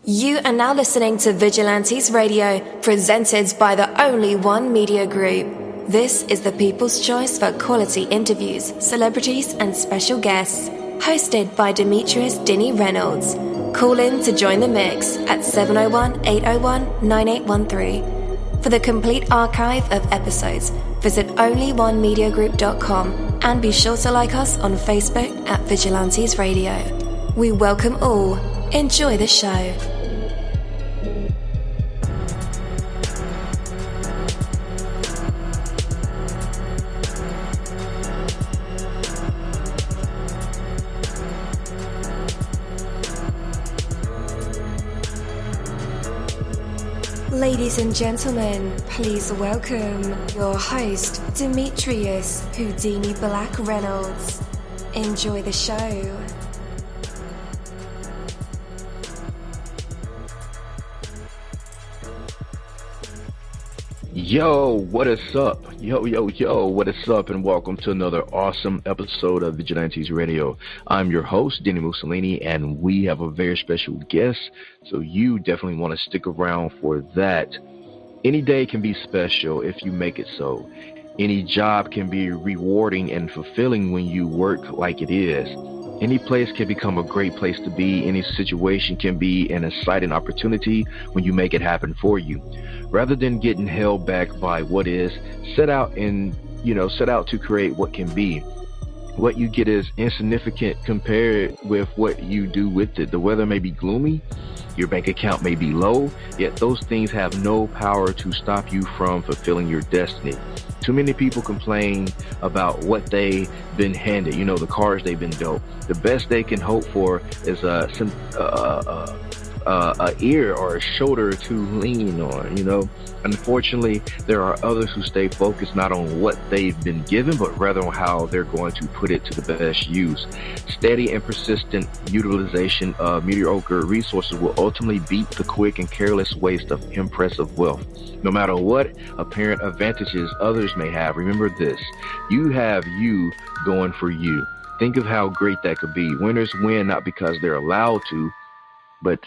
You are now listening to Vigilantes Radio, presented by the Only One Media Group. This is the people's choice for quality interviews, celebrities, and special guests. Hosted by Demetrius Dini Reynolds. Call in to join the mix at 701-801-9813. For the complete archive of episodes, visit onlyonemediagroup.com and be sure to like us on Facebook at Vigilantes Radio. We welcome all. Enjoy the show. Ladies and gentlemen, please welcome your host, Demetrius Houdini Black Reynolds. Enjoy the show. Yo, what is up? Yo, what is up? And welcome to another awesome episode of Vigilantes Radio. I'm your host, dini-mussolini, and we have a very special guest, so you definitely want to stick around for that. Any day can be special if you make it so. Any job can be rewarding and fulfilling when you work like it is. Any place can become a great place to be. Any situation can be an exciting opportunity when you make it happen for you. Rather than getting held back by what is, set out to create what can be. What you get is insignificant compared with what you do with it. The weather may be gloomy, your bank account may be low, yet those things have no power to stop you from fulfilling your destiny. Too many people complain about what they've been handed, the cards they've been dealt. The best they can hope for is a ear or a shoulder to lean on, Unfortunately, there are others who stay focused not on what they've been given, but rather on how they're going to put it to the best use. Steady and persistent utilization of mediocre resources will ultimately beat the quick and careless waste of impressive wealth. No matter what apparent advantages others may have, remember this: you have you going for you. Think of how great that could be. Winners win not because they're allowed to, but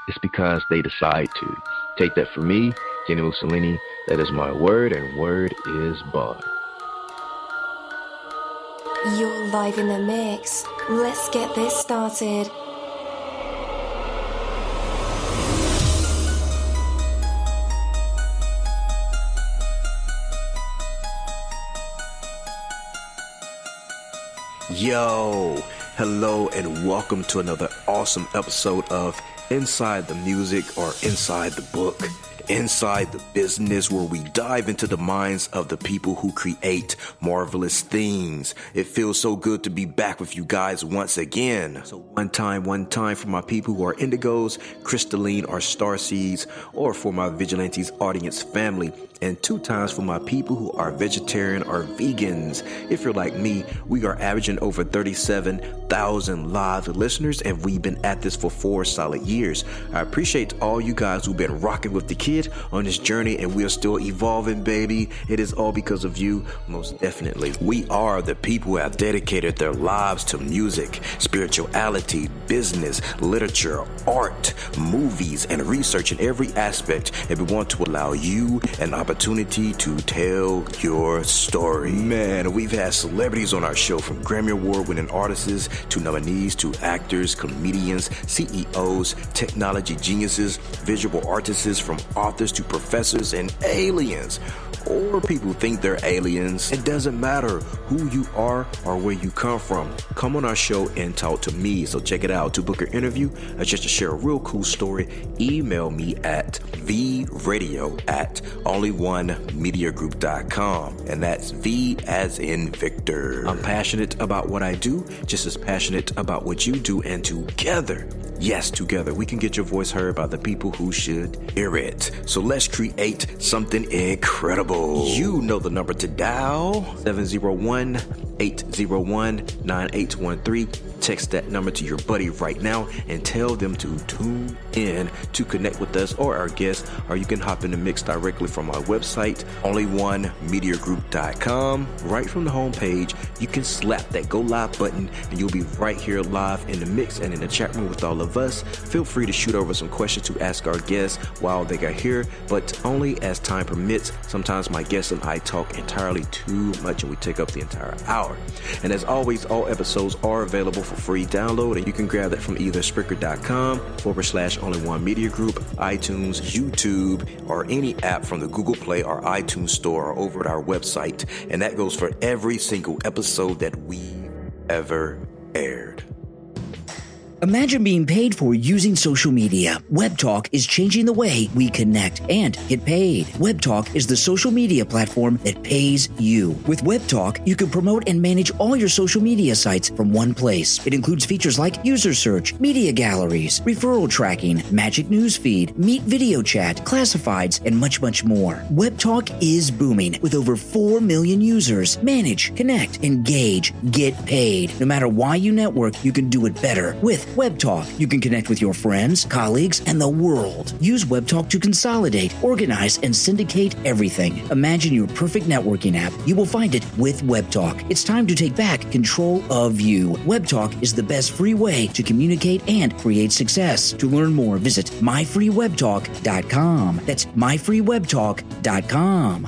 it's because they decide to. Take that from me, dini-mussolini. That is my word, and word is bond. You're live in the mix. Let's get this started. Yo, hello, and welcome to another awesome episode of Inside the Music, or Inside the Book, Inside the Business, where we dive into the minds of the people who create marvelous things. It feels so good to be back with you guys once again. So one time for my people who are indigos, crystalline, or starseeds, or for my Vigilantes audience family, and 2 times for my people who are vegetarian or vegans. If you're like me, we are averaging over 37,000 live listeners, and we've been at this for 4 solid years. I appreciate all you guys who've been rocking with the kid on this journey, and we are still evolving, baby. It is all because of you, most definitely. We are the people who have dedicated their lives to music, spirituality, business, literature, art, movies, and research in every aspect, and we want to allow you an opportunity to tell your story. Man, we've had celebrities on our show, from Grammy Award winning artists to nominees to actors, comedians, CEOs, technology geniuses, visual artists, from authors to professors and aliens. Or people think they're aliens. It doesn't matter who you are or where you come from. Come on our show and talk to me. So check it out. To book an interview or just to share a real cool story, email me at vradio@onlyonemediagroup.com. And that's V as in Victor. I'm passionate about what I do, just as passionate about what you do, and together, yes, together, we can get your voice heard by the people who should hear it. So let's create something incredible. You know the number to dial: 701-801-9813. text that number to your buddy right now and tell them to tune in to connect with us or our guests, or you can hop in the mix directly from our website, onlyonemediagroup.com. Right from the homepage, you can slap that go live button and you'll be right here live in the mix and in the chat room with all of us. Feel free to shoot over some questions to ask our guests while they are here, but only as time permits. Sometimes my guests and I talk entirely too much and we take up the entire hour. And as always, all episodes are available for free download, and you can grab that from either Spreaker.com/onlyonemediagroup, iTunes, YouTube, or any app from the Google Play or iTunes Store, or over at our website. And that goes for every single episode that we've ever aired. Imagine being paid for using social media. WebTalk is changing the way we connect and get paid. WebTalk is the social media platform that pays you. With WebTalk, you can promote and manage all your social media sites from one place. It includes features like user search, media galleries, referral tracking, magic newsfeed, meet video chat, classifieds, and much, much more. WebTalk is booming with over 4 million users. Manage, connect, engage, get paid. No matter why you network, you can do it better with WebTalk. You can connect with your friends, colleagues, and the world. Use WebTalk to consolidate, organize, and syndicate everything. Imagine your perfect networking app. You will find it with WebTalk. It's time to take back control of you. WebTalk is the best free way to communicate and create success. To learn more, visit myfreewebtalk.com. That's myfreewebtalk.com.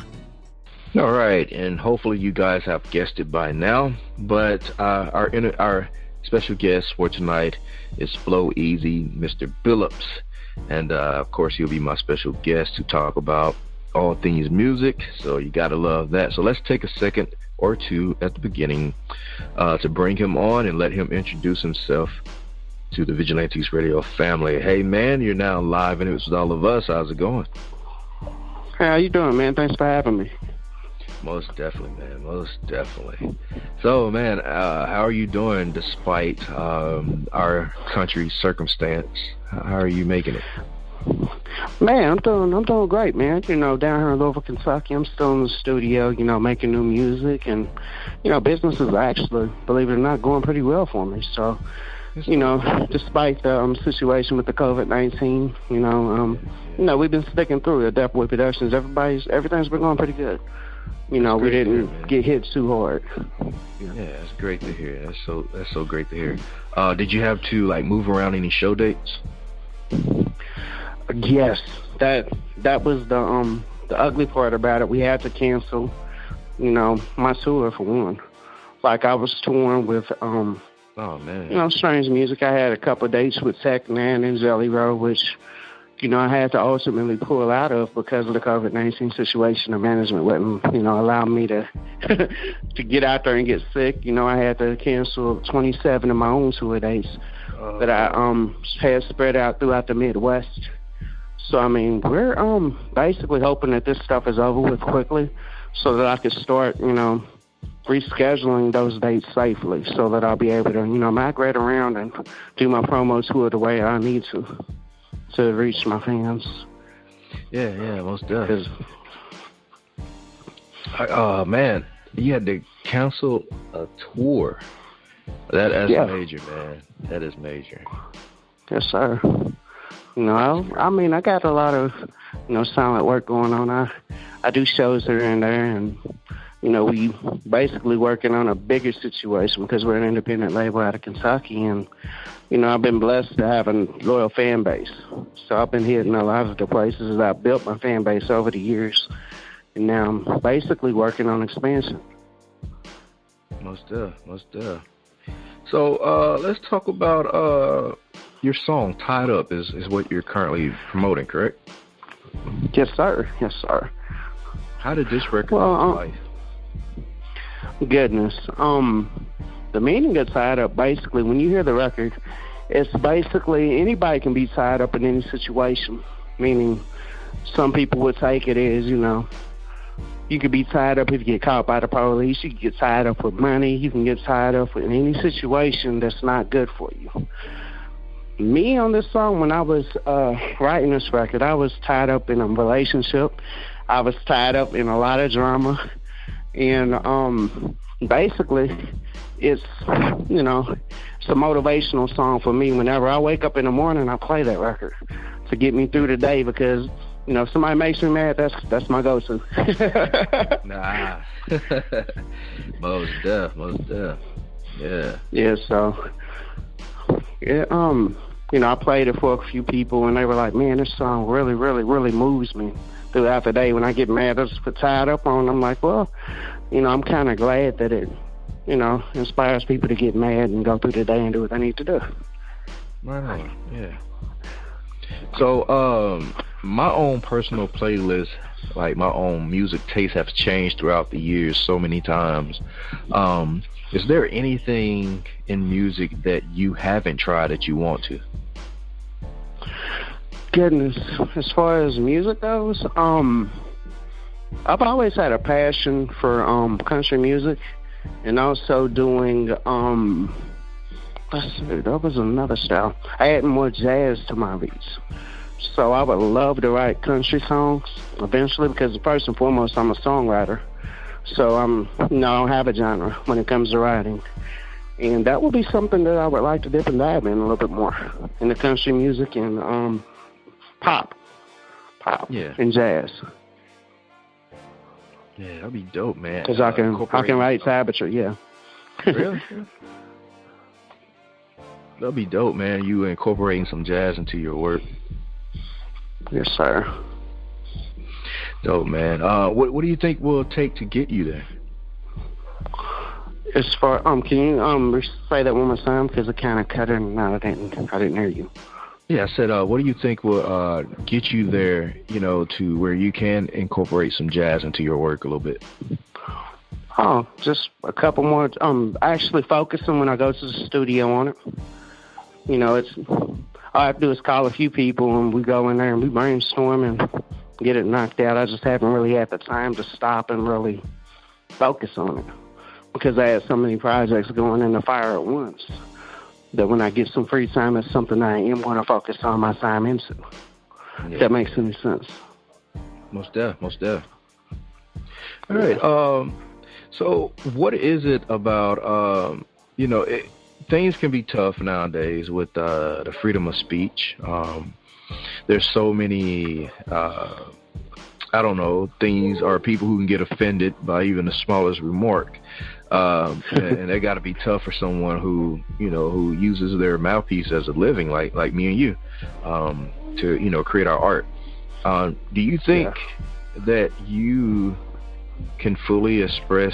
All right, and hopefully you guys have guessed it by now, but our special guest for tonight is flowez-mr-billups, and of course he'll be my special guest to talk about all things music, so you gotta love that. So let's take a second or two at the beginning to bring him on and let him introduce himself to the Vigilantes Radio family. Hey man, you're now live and it's with all of us. How's it going? How you doing, man? Thanks for having me. Most definitely, man. Most definitely. So, man, how are you doing despite our country's circumstance? How are you making it? Man, I'm doing great, man. You know, down here in Louisville, Kentucky, I'm still in the studio, you know, making new music, and you know, business is actually, believe it or not, going pretty well for me. So, you know, despite the situation with the COVID-19, you know, we've been sticking through it. Definitely Productions, everything's been going pretty good. You know, we didn't get hit too hard. Yeah, that's great to hear. That's so great to hear. Did you have to like move around any show dates? Yes, that was the ugly part about it. We had to cancel, you know, my tour for one. Like I was touring with oh man, you know, Strange Music. I had a couple of dates with Tech Nan and Jelly Roll, which, you know, I had to ultimately pull out of because of the COVID-19 situation. The management wouldn't, you know, allow me to to get out there and get sick. You know, I had to cancel 27 of my own tour dates that I had spread out throughout the Midwest. So, I mean, we're basically hoping that this stuff is over with quickly so that I could start, you know, rescheduling those dates safely so that I'll be able to, you know, migrate around and do my promo tour the way I need to reach my fans. Yeah, most definitely. Oh man, you had to cancel a tour. That's major, man. That is major. Yes, sir. You know, I mean, I got a lot of, you know, silent work going on. I do shows here and there, and you know, we basically working on a bigger situation because we're an independent label out of Kentucky, and you know, I've been blessed to have a loyal fan base. So I've been hitting a lot of the places that I've built my fan base over the years. And now I'm basically working on expansion. Most definitely. So let's talk about your song, Tied Up, is what you're currently promoting, correct? Yes, sir. Yes, sir. How did this record come to life? Goodness. The meaning of Tied Up, basically, when you hear the record, it's basically anybody can be tied up in any situation. Meaning, some people would take it as, you know, you could be tied up if you get caught by the police. You can get tied up with money. You can get tied up in any situation that's not good for you. Me on this song, when I was writing this record, I was tied up in a relationship. I was tied up in a lot of drama. And basically, it's it's a motivational song for me. Whenever I wake up in the morning, I play that record to get me through the day, because if somebody makes me mad, that's my go-to. Nah. Most def. Yeah. So I played it for a few people, and they were like, "Man, this song really, really, really moves me throughout the day." When I get mad, I just get tied up on it. I'm like, well, I'm kind of glad that it, inspires people to get mad and go through the day and do what they need to do. Right on. Yeah. So, my own personal playlist, like my own music taste, have changed throughout the years so many times. Is there anything in music that you haven't tried that you want to? Goodness, as far as music goes, I've always had a passion for country music, and also doing let's see, that was another style. I add more jazz to my beats. So I would love to write country songs eventually, because first and foremost, I'm a songwriter. So I don't have a genre when it comes to writing. And that would be something that I would like to dip and dive in a little bit more, in the country music and pop, yeah, and jazz. Yeah, that'd be dope, man. Because I can write tablature, yeah. Really? That'd be dope, man. You incorporating some jazz into your work. Yes, sir. Dope, man. What do you think will take to get you there? As far can you say that one more time, because I kind of cut in and out. I didn't hear you. Yeah, I said, what do you think will get you there? To where you can incorporate some jazz into your work a little bit. Oh, just a couple more. Actually focusing when I go to the studio on it. All I have to do is call a few people, and we go in there and we brainstorm and get it knocked out. I just haven't really had the time to stop and really focus on it, because I had so many projects going in the fire at once, that when I get some free time, it's something I am going to focus on my time into. Yeah. If that makes any sense. Most def. All right. So what is it about, things can be tough nowadays with the freedom of speech. There's so many, things or people who can get offended by even the smallest remark. And that got to be tough for someone who uses their mouthpiece as a living, like me and you, to, create our art. Do you think that you can fully express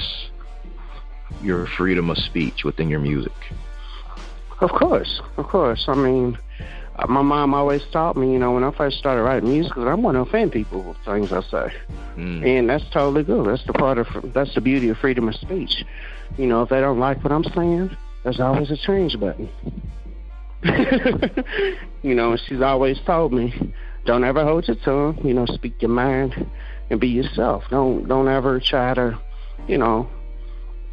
your freedom of speech within your music? Of course. I mean, my mom always taught me, when I first started writing music, that I'm going to offend people with things I say. And that's totally good. That's the beauty of freedom of speech. If they don't like what I'm saying, there's always a change button. And she's always told me, don't ever hold your tongue, speak your mind and be yourself. Don't ever try to,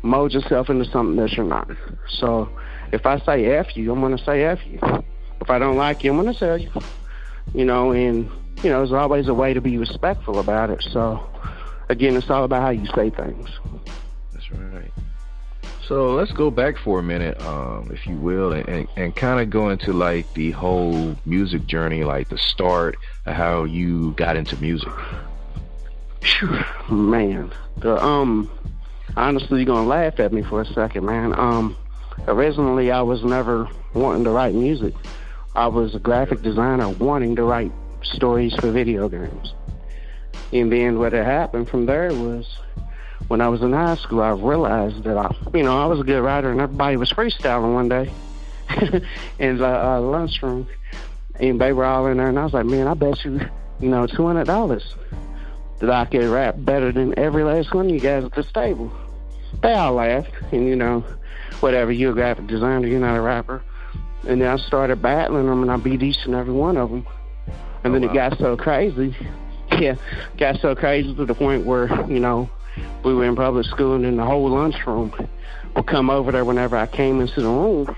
mold yourself into something that you're not. So if I say F you, I'm going to say F you. If I don't like you, I'm going to tell you. And, there's always a way to be respectful about it. So, again, it's all about how you say things. That's right. So let's go back for a minute, if you will, and kind of go into, like, the whole music journey, like the start of how you got into music. Man, honestly, you're going to laugh at me for a second, man. Originally, I was never wanting to write music. I was a graphic designer wanting to write stories for video games. And then what had happened from there was, when I was in high school, I realized that I was a good writer, and everybody was freestyling one day in the lunchroom. And they were all in there, and I was like, man, I bet you, $200 that I could rap better than every last one of you guys at this table. They all laughed, and whatever, you're a graphic designer, you're not a rapper. And then I started battling them, and I beat each and every one of them. And then it got so crazy. Yeah, got so crazy to the point where, we were in public school, and then the whole lunchroom would come over there whenever I came into the room.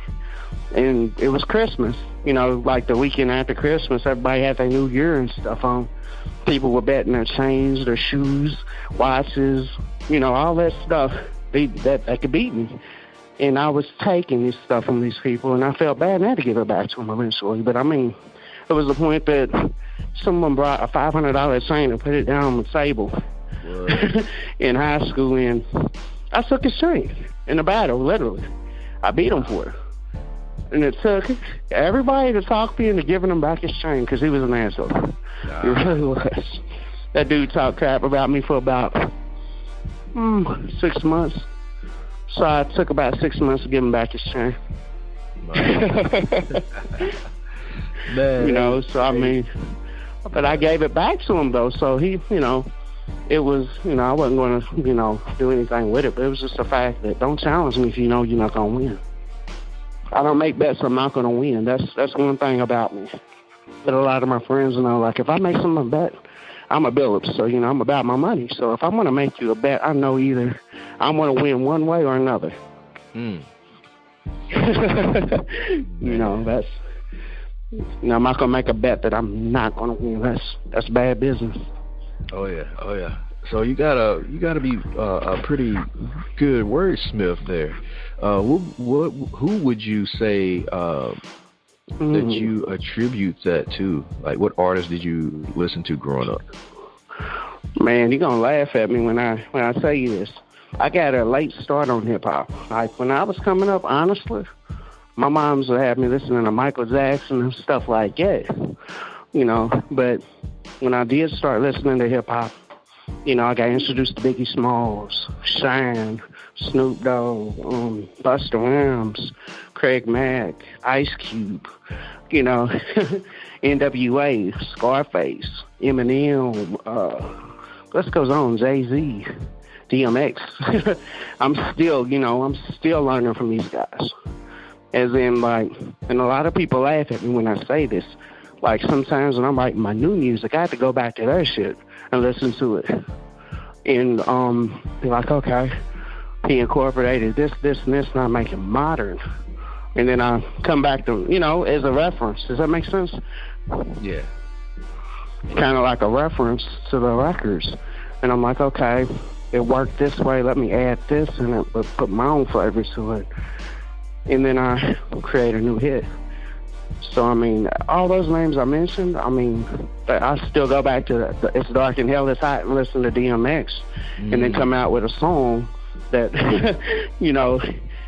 And it was Christmas, like the weekend after Christmas, everybody had their New Year and stuff on. People were betting their chains, their shoes, watches, all that stuff that could beat me. And I was taking this stuff from these people, and I felt bad, and I had to give it back to them eventually. But, I mean, it was the point that someone brought a $500 chain and put it down on the table in high school, and I took his chain in a battle, literally. I beat him for it. And it took everybody to talk me into giving him back his chain because he was an asshole. He really was. That dude talked crap about me for about 6 months. So I took about 6 months to give him back his chain. Man, you know, so I mean, but I gave it back to him though. So he, you know, it was, you know, I wasn't going to, you know, do anything with it. But it was just the fact that don't challenge me if you know you're not going to win. I don't make bets I'm not going to win. That's one thing about me. But a lot of my friends know, like, if I make someone bet, I'm a Billups, so, you know, I'm about my money. So if I want to make you a bet, I know either I'm going to win one way or another. You know, that's, you know, I'm not going to make a bet that I'm not going to win. That's bad business. Oh yeah. So you gotta be a pretty good wordsmith there. Who would you say that you attribute that to? Like, what artists did you listen to growing up? Man, you're gonna laugh at me when I tell you this. I got a late start on hip hop. Like, when I was coming up, honestly, my mom's would have me listening to Michael Jackson and stuff like that. You know, but when I did start listening to hip hop, you know, I got introduced to Biggie Smalls, Shine, Snoop Dogg, Busta Rhymes, Craig Mack, Ice Cube, you know, NWA, Scarface, Eminem, what goes on, Jay-Z, DMX. I'm still learning from these guys. As in, like, and a lot of people laugh at me when I say this. Like, sometimes when I'm writing my new music, I have to go back to their shit and listen to it. And be like, okay, he incorporated this, and this, and I make it modern. And then I come back to, you know, as a reference. Does that make sense? Yeah. Kind of like a reference to the records. And I'm like, okay, it worked this way. Let me add this and it, but put my own flavor to it. And then I create a new hit. So, I mean, all those names I mentioned, I mean, I still go back to It's Dark and Hell Is Hot and listen to DMX and then come out with a song that, you know,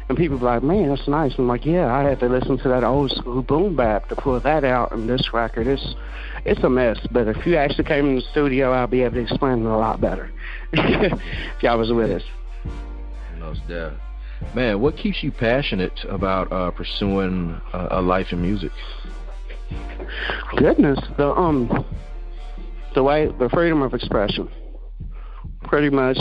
and people be like, man, that's nice. I'm like, yeah, I had to listen to that old school boom bap to pull that out. And this record, it's a mess. But if you actually came in the studio, I'll be able to explain it a lot better if y'all was with us. No doubt. Man, what keeps you passionate about pursuing a life in music? Goodness, the freedom of expression. Pretty much.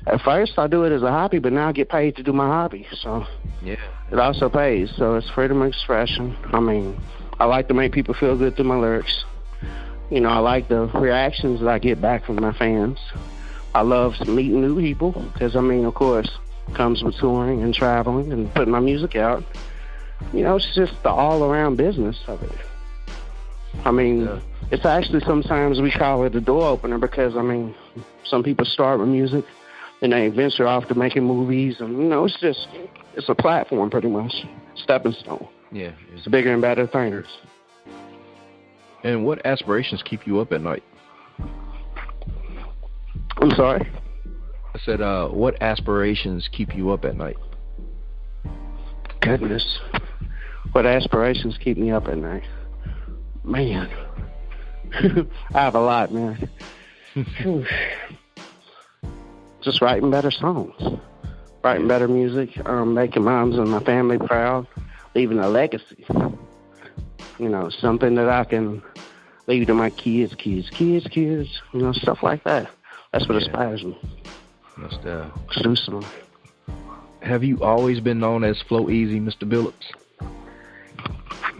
At first, I do it as a hobby, but now I get paid to do my hobby. So yeah, it also pays. So it's freedom of expression. I mean, I like to make people feel good through my lyrics. You know, I like the reactions that I get back from my fans. I love meeting new people because, I mean, of course, comes with touring and traveling and putting my music out. You know, it's just the all-around business of it. I mean, it's actually sometimes we call it a door opener because, I mean, some people start with music and they venture off to making movies, and, you know, it's a platform pretty much, stepping stone. Yeah. It's bigger and better things. And what aspirations keep you up at night? I'm sorry? I said, what aspirations keep you up at night? Goodness. What aspirations keep me up at night? Man. I have a lot, man. Just writing better songs. Writing better music. Making moms and my family proud. Leaving a legacy. You know, something that I can leave to my kids. You know, stuff like that. That's what inspires me. Exclusively. Have you always been known as flowez-mr-billups?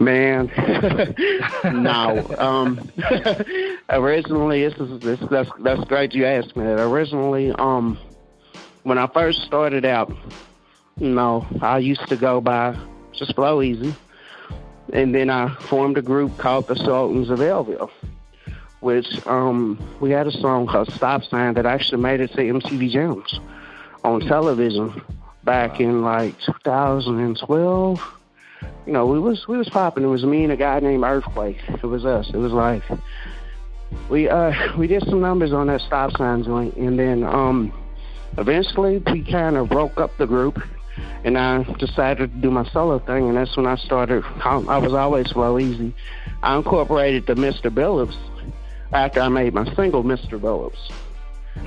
Man, no. Originally, that's great you asked me that. Originally, when I first started out, you know, I used to go by just Flow Easy, and then I formed a group called the Sultans of Elville, which we had a song called Stop Sign that actually made it to MTV Jams on television back in like 2012. You know, we was popping. It was me and a guy named Earthquake. It was us. It was like we did some numbers on that stop sign joint, and then eventually we kind of broke up the group, and I decided to do my solo thing, and that's when I started. I was always Flow Easy. I incorporated the Mr. Billups after I made my single Mr. Billups,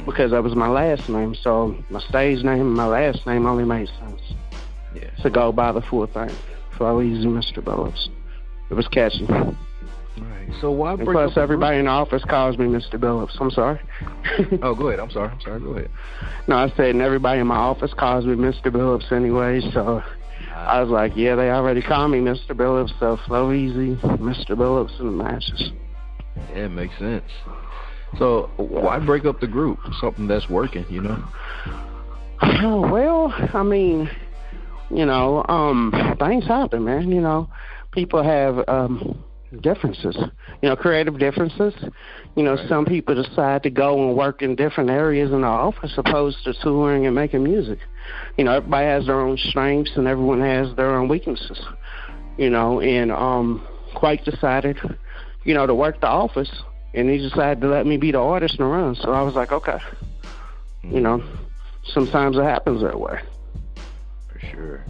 because that was my last name, so my stage name and my last name only made sense to go by the full thing. Flow Easy, Mr. Billups. It was catchy. Right. So why break plus up the everybody group? in the office calls me Mr. Billups. I'm sorry. Oh, go ahead. I'm sorry. Go ahead. No, I said, and everybody in my office calls me Mr. Billups anyway, so I was like, yeah, they already call me Mr. Billups, so Flow Easy, Mr. Billups, and the matches. Yeah, it makes sense. So why break up the group? Something that's working, you know? Oh, well, I mean, you know, things happen, man. You know, people have differences, you know, creative differences. You know, right. Some people decide to go and work in different areas in the office opposed to touring and making music. You know, everybody has their own strengths and everyone has their own weaknesses. You know, and Quake decided, you know, to work the office, and he decided to let me be the artist and run. So I was like, okay. You know, sometimes it happens that way. For sure.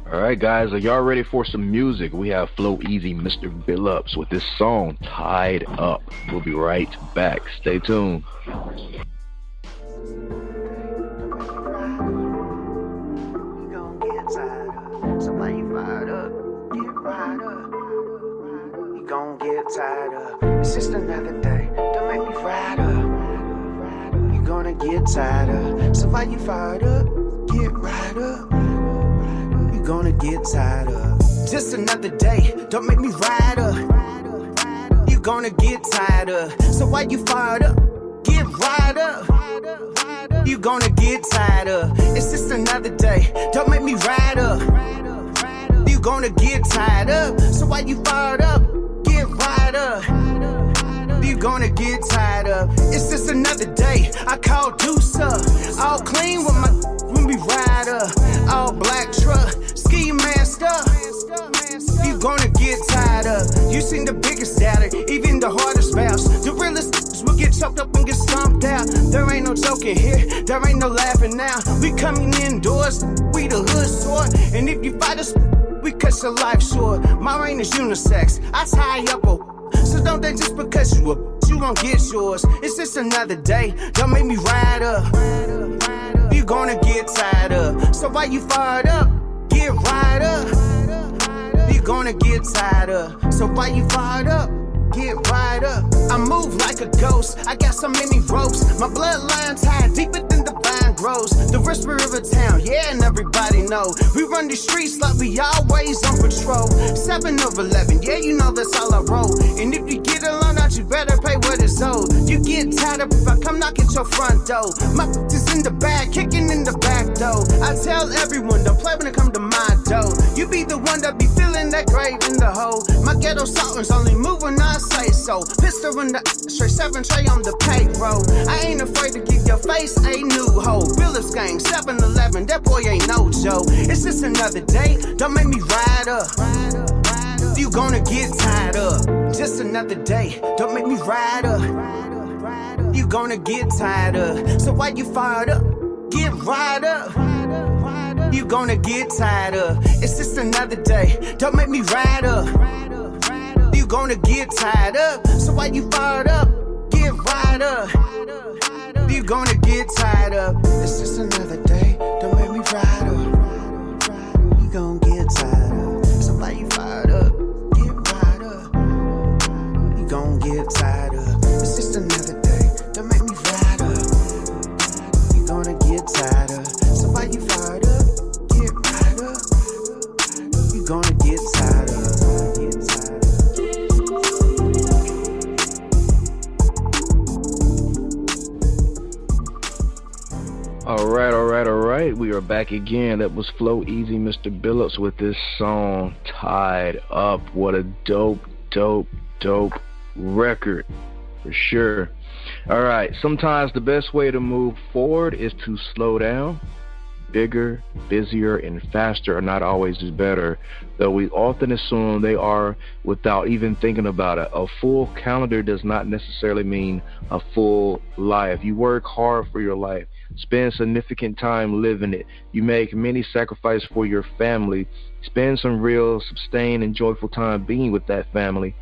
All right, guys, are y'all ready for some music? We have Flow Easy, Mr. Billups with this song, Tied Up. We'll be right back. Stay tuned. Tied up. It's just another day. Don't make me ride up. You gonna get tied up. So why you fired up? Get right up. You gonna get tied up. Just another day. Don't make me ride up. You gonna get tied up. So why you fired up? Get right up. You gonna get tied up. It's just another day. Don't make me ride up. You gonna get tied up. So why you fired up? Get right up. You gonna get tied up. It's just another day. I call Deuce up. All clean with my when we ride up. All black truck, ski mask up. You gonna get tied up. You seen the biggest data, even the hardest vows. The realest will get choked up and get stomped out. There ain't no joking here, there ain't no laughing now. We coming indoors, we the hood sword. And if you fight us, we cut your life short. My reign is unisex. I tie up a. So don't think just because you won't get yours. It's just another day. Don't make me ride up. You gonna get tied up. So why you fired up? Get right up. You gonna get tied up. So why you fired up? Get right up. I move like a ghost. I got so many ropes. My bloodline tied deeper than the vine grows. The whisper of a town, yeah, and everybody know. We run the streets like we always on patrol. 7 of 11, yeah, you know that's all I roll. And if you get a loan out, you better pay what it's owed. You get tied up if I come knock at your front door. My is in the bag, kicking in the back door. I tell everyone, don't play when it come to my dough. You be the one that be feeling that grave in the hole. My ghetto sultans only move when I say so. Pistol in the straight 7 tray on the payroll. I ain't afraid to give your face a new hoe. Billups gang, 7-11, that boy ain't no Joe. It's just another day, don't make me ride up. You gonna get tied up. Just another day, don't make me ride up. You gonna get tied up. So why you fired up? Get right up. You gonna get tied up. It's just another day, don't make me ride up. You gonna get tied up. So why you fired up? Get right up. You gonna get tied up. It's just another day. Don't make me ride up. You gonna get tied up. So why you fired up? Get right up. You gonna get tied up. It's just another day. Don't make me ride up. You gonna get tied up. So why you fired up? Get right up. You gonna get tied up. All right. We are back again. That was Flow Easy, Mr. Billups with this song, Tied Up. What a dope record, for sure. All right. Sometimes the best way to move forward is to slow down, bigger, busier, and faster are not always better, though we often assume they are without even thinking about it. A full calendar does not necessarily mean a full life. You work hard for your life, spend significant time living it. You make many sacrifices for your family, spend some real, sustained, and joyful time being with that family,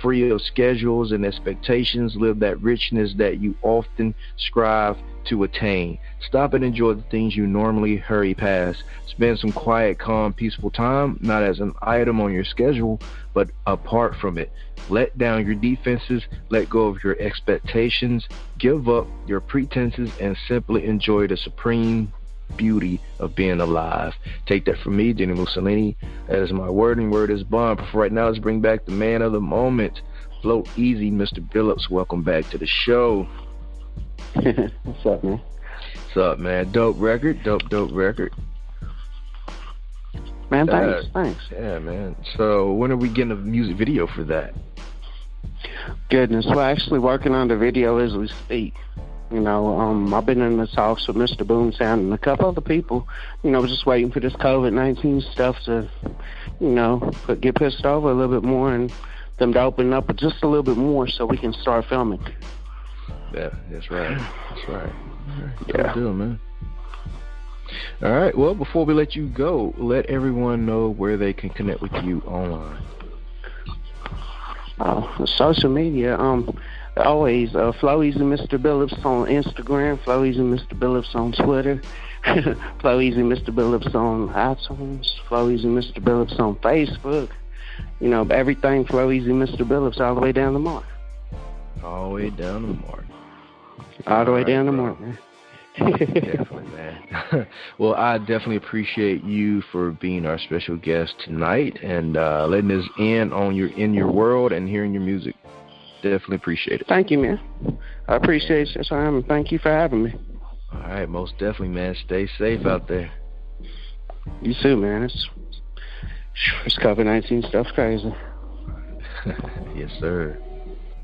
free of schedules and expectations. Live that richness that you often strive to attain. Stop and enjoy the things you normally hurry past. Spend some quiet, calm, peaceful time, not as an item on your schedule, but apart from it. Let down your defenses, let go of your expectations, give up your pretenses, and simply enjoy the supreme beauty of being alive. Take that from me, dini-mussolini. That is my word, and word is bond. But for right now, let's bring back the man of the moment, flowez-mr-billups. Welcome back to the show. What's up, man? What's up, man? Dope record. Dope record. Man, thanks. Yeah, man. So when are we getting a music video for that? Goodness, we're actually working on the video as we speak. You know, I've been in the talks with Mr. Boom Sound and a couple other people. You know, just waiting for this COVID-19 stuff to, you know, get pushed over a little bit more and them to open up just a little bit more so we can start filming. Yeah, that's right. Yeah. Deal, man. All right. Well, before we let you go, let everyone know where they can connect with you online. Social media. Always flowez-mr-billups on Instagram, flowez-mr-billups on Twitter, flowez-mr-billups on iTunes, flowez-mr-billups on Facebook. You know, everything flowez-mr-billups all the way down the mark. All the way down the mark. All the way down the mark, man. Definitely, man. Well, I definitely appreciate you for being our special guest tonight and letting us in your world and hearing your music. Definitely appreciate it. Thank you, man. I appreciate your time and thank you for having me. All right, most definitely, man. Stay safe out there. You too, man. It's COVID-19 stuff's crazy. Yes, sir.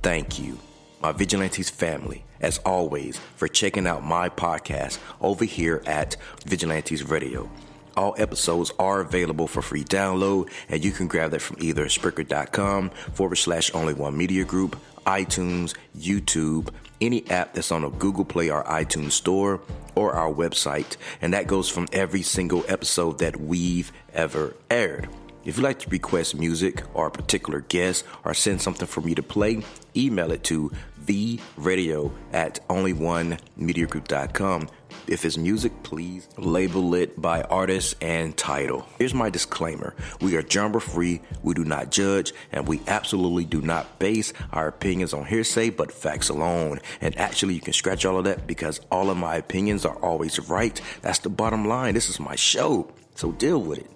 Thank you, my Vigilantes family, as always, for checking out my podcast over here at Vigilantes Radio. All episodes are available for free download, and you can grab that from either Spreaker.com/only1mediagroup, iTunes, YouTube, any app that's on a Google Play or iTunes store, or our website. And that goes from every single episode that we've ever aired. If you'd like to request music or a particular guest or send something for me to play, email it to theradio@only1mediagroup.com. If it's music, please label it by artist and title. Here's my disclaimer. We are genre free, we do not judge, and we absolutely do not base our opinions on hearsay but facts alone. And actually, you can scratch all of that because all of my opinions are always right. That's the bottom line. This is my show, so deal with it.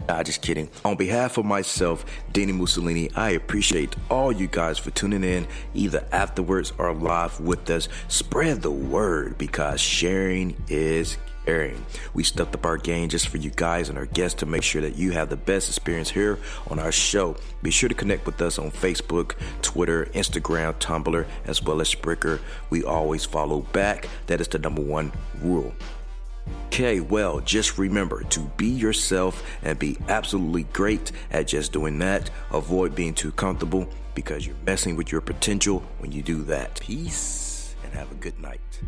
Nah, just kidding. On behalf of myself, dini-mussolini, I appreciate all you guys for tuning in, either afterwards or live with us. Spread the word because sharing is caring. We stepped up our game just for you guys and our guests to make sure that you have the best experience here on our show. Be sure to connect with us on Facebook, Twitter, Instagram, Tumblr, as well as Spreaker. We always follow back. That is the number one rule. Okay, well, just remember to be yourself and be absolutely great at just doing that. Avoid being too comfortable because you're messing with your potential when you do that. Peace and have a good night.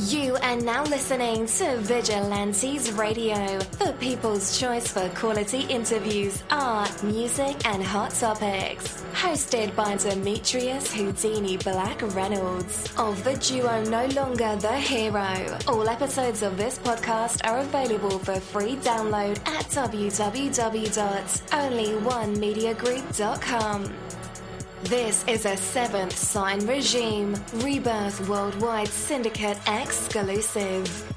You are now listening to Vigilantes Radio, the people's choice for quality interviews, art, music, and hot topics. Hosted by Demetrius Houdini Black Reynolds of the duo No Longer the Hero. All episodes of this podcast are available for free download at www.onlyonemediagroup.com. This is a Seventh Sign Regime Rebirth Worldwide Syndicate exclusive.